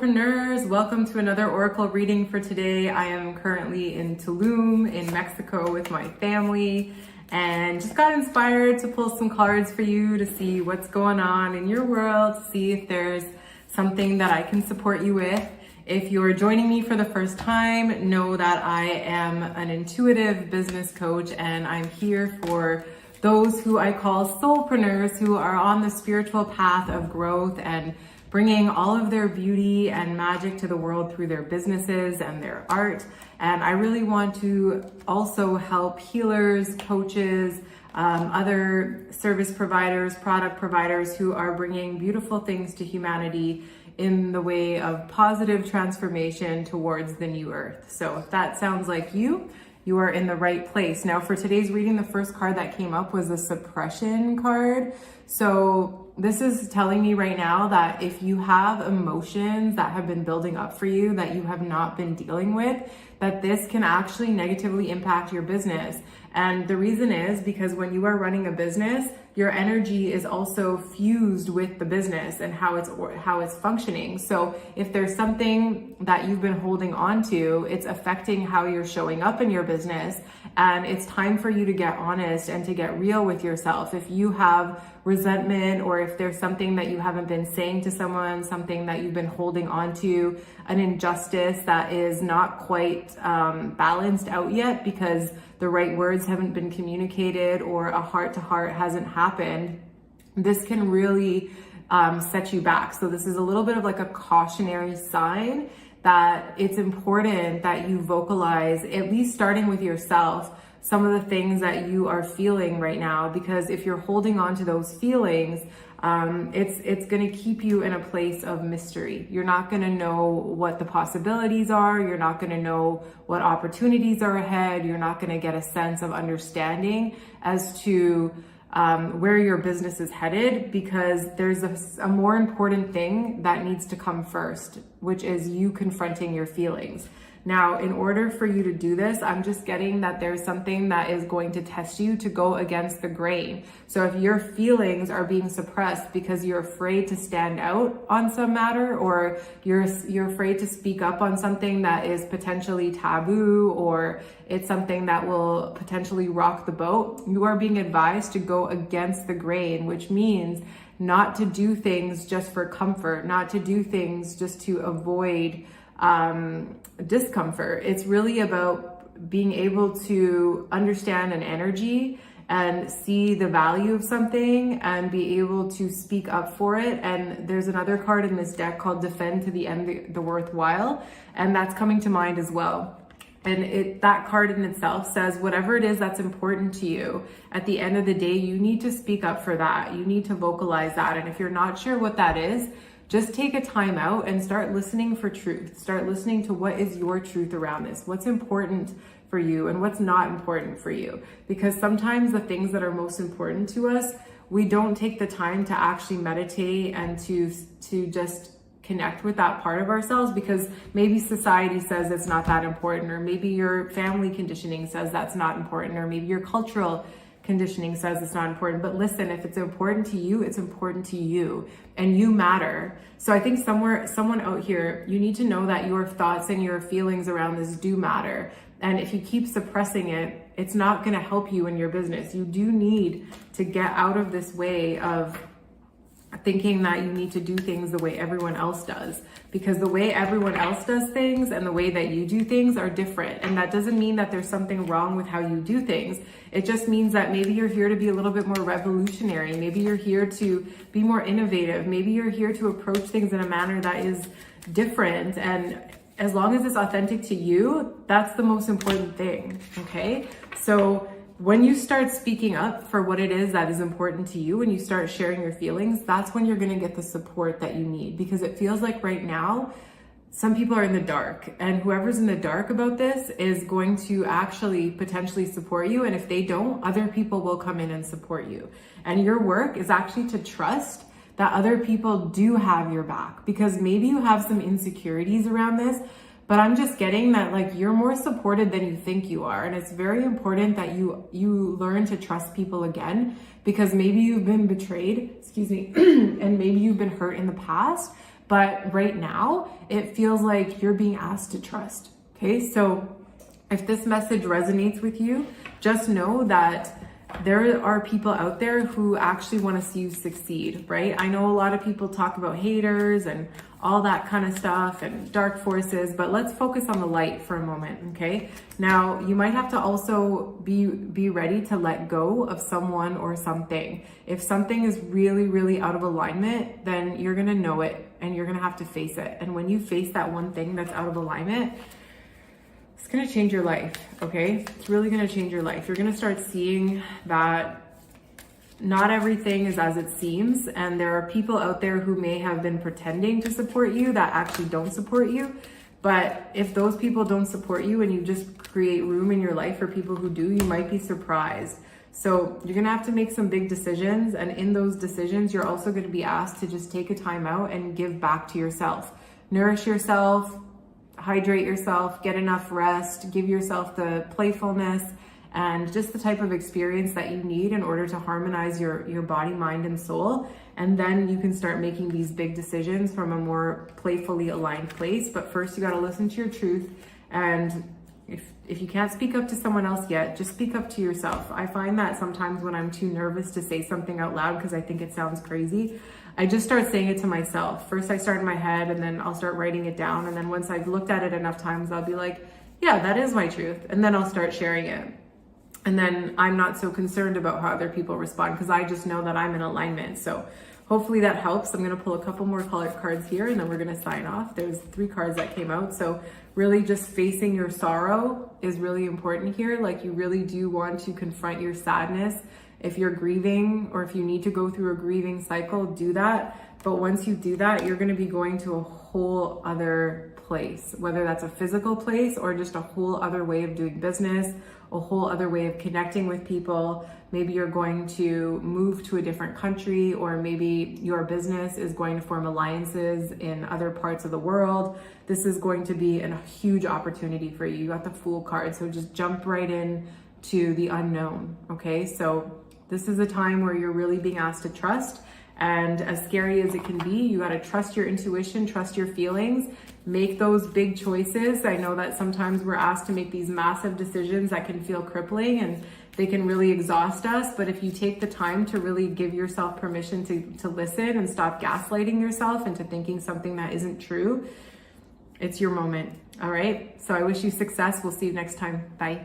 Soulpreneurs, welcome to another Oracle reading for today. I am currently in Tulum in Mexico with my family and just got inspired to pull some cards for you to see what's going on in your world, see if there's something that I can support you with. If you're joining me for the first time, know that I am an intuitive business coach and I'm here for those who I call soulpreneurs, who are on the spiritual path of growth and bringing all of their beauty and magic to the world through their businesses and their art. And I really want to also help healers, coaches, other service providers, product providers who are bringing beautiful things to humanity in the way of positive transformation towards the new earth. So if that sounds like you are in the right place. Now for today's reading, the first card that came up was the suppression card. So this is telling me right now that if you have emotions that have been building up for you that you have not been dealing with, that this can actually negatively impact your business. And the reason is because when you are running a business, your energy is also fused with the business and how it's functioning. So if there's something that you've been holding on to, it's affecting how you're showing up in your business. And it's time for you to get honest and to get real with yourself. If you have resentment, or if there's something that you haven't been saying to someone, something that you've been holding on to, an injustice that is not quite balanced out yet because the right words haven't been communicated or a heart-to-heart hasn't happened, this can really set you back. So this is a little bit of like a cautionary sign that it's important that you vocalize, at least starting with yourself, some of the things that you are feeling right now, because if you're holding on to those feelings, it's going to keep you in a place of mystery. You're not going to know what the possibilities are. You're not going to know what opportunities are ahead. You're not going to get a sense of understanding as to where your business is headed, because there's a more important thing that needs to come first, which is you confronting your feelings. Now, in order for you to do this, I'm just getting that there's something that is going to test you to go against the grain. So if your feelings are being suppressed because you're afraid to stand out on some matter, or you're afraid to speak up on something that is potentially taboo, or it's something that will potentially rock the boat, you are being advised to go against the grain, which means not to do things just for comfort, not to do things just to avoid discomfort. It's really about being able to understand an energy and see the value of something and be able to speak up for it. And there's another card in this deck called Defend to the End the Worthwhile, and that's coming to mind as well. And that card in itself says whatever it is that's important to you, at the end of the day, you need to speak up for that. You need to vocalize that. And if you're not sure what that is, just take a time out and start listening for truth. Start listening to what is your truth around this. What's important for you and what's not important for you. Because sometimes the things that are most important to us, we don't take the time to actually meditate and to just connect with that part of ourselves, because maybe society says it's not that important, or maybe your family conditioning says that's not important, or maybe your cultural conditioning says it's not important. But listen, if it's important to you, it's important to you, and you matter. So I think someone out here, you need to know that your thoughts and your feelings around this do matter. And if you keep suppressing it, it's not going to help you in your business. You do need to get out of this way of thinking that you need to do things the way everyone else does, because the way everyone else does things and the way that you do things are different. And that doesn't mean that there's something wrong with how you do things. It just means that maybe you're here to be a little bit more revolutionary. Maybe you're here to be more innovative. Maybe you're here to approach things in a manner that is different. And as long as it's authentic to you, that's the most important thing. Okay. So when you start speaking up for what it is that is important to you, and you start sharing your feelings, that's when you're going to get the support that you need. Because it feels like right now, some people are in the dark, and whoever's in the dark about this is going to actually potentially support you. And if they don't, other people will come in and support you. And your work is actually to trust that other people do have your back, because maybe you have some insecurities around this, but I'm just getting that like you're more supported than you think you are. And it's very important that you learn to trust people again, because maybe you've been betrayed, and maybe you've been hurt in the past, But right now, it feels like you're being asked to trust. Okay, so if this message resonates with you, just know that there are people out there who actually want to see you succeed, right? I know a lot of people talk about haters and all that kind of stuff and dark forces, but let's focus on the light for a moment, okay? Now, you might have to also be ready to let go of someone or something. If something is really, really out of alignment, then you're gonna know it and you're gonna have to face it. And when you face that one thing that's out of alignment, it's gonna change your life, okay? It's really gonna change your life. You're gonna start seeing that not everything is as it seems, and there are people out there who may have been pretending to support you that actually don't support you. But if those people don't support you and you just create room in your life for people who do, you might be surprised. So you're gonna have to make some big decisions, and in those decisions, you're also gonna be asked to just take a time out and give back to yourself. Nourish yourself, hydrate yourself, get enough rest, give yourself the playfulness and just the type of experience that you need in order to harmonize your body, mind, and soul. And then you can start making these big decisions from a more playfully aligned place. But first you gotta listen to your truth. And if you can't speak up to someone else yet, just speak up to yourself. I find that sometimes when I'm too nervous to say something out loud because I think it sounds crazy, I just start saying it to myself. First I start in my head and then I'll start writing it down. And then once I've looked at it enough times, I'll be like, yeah, that is my truth. And then I'll start sharing it. And then I'm not so concerned about how other people respond because I just know that I'm in alignment. So hopefully that helps. I'm gonna pull a couple more colored cards here and then we're gonna sign off. There's 3 cards that came out. So really just facing your sorrow is really important here. Like you really do want to confront your sadness. If you're grieving or if you need to go through a grieving cycle, do that. But once you do that, you're gonna be going to a whole other place, whether that's a physical place or just a whole other way of doing business, a whole other way of connecting with people. Maybe you're going to move to a different country, or maybe your business is going to form alliances in other parts of the world. This is going to be a huge opportunity for you. You got the Fool card, so just jump right in to the unknown, okay? So this is a time where you're really being asked to trust. And as scary as it can be, you got to trust your intuition, trust your feelings, make those big choices. I know that sometimes we're asked to make these massive decisions that can feel crippling and they can really exhaust us. But if you take the time to really give yourself permission to listen and stop gaslighting yourself into thinking something that isn't true, it's your moment. All right. So I wish you success. We'll see you next time. Bye.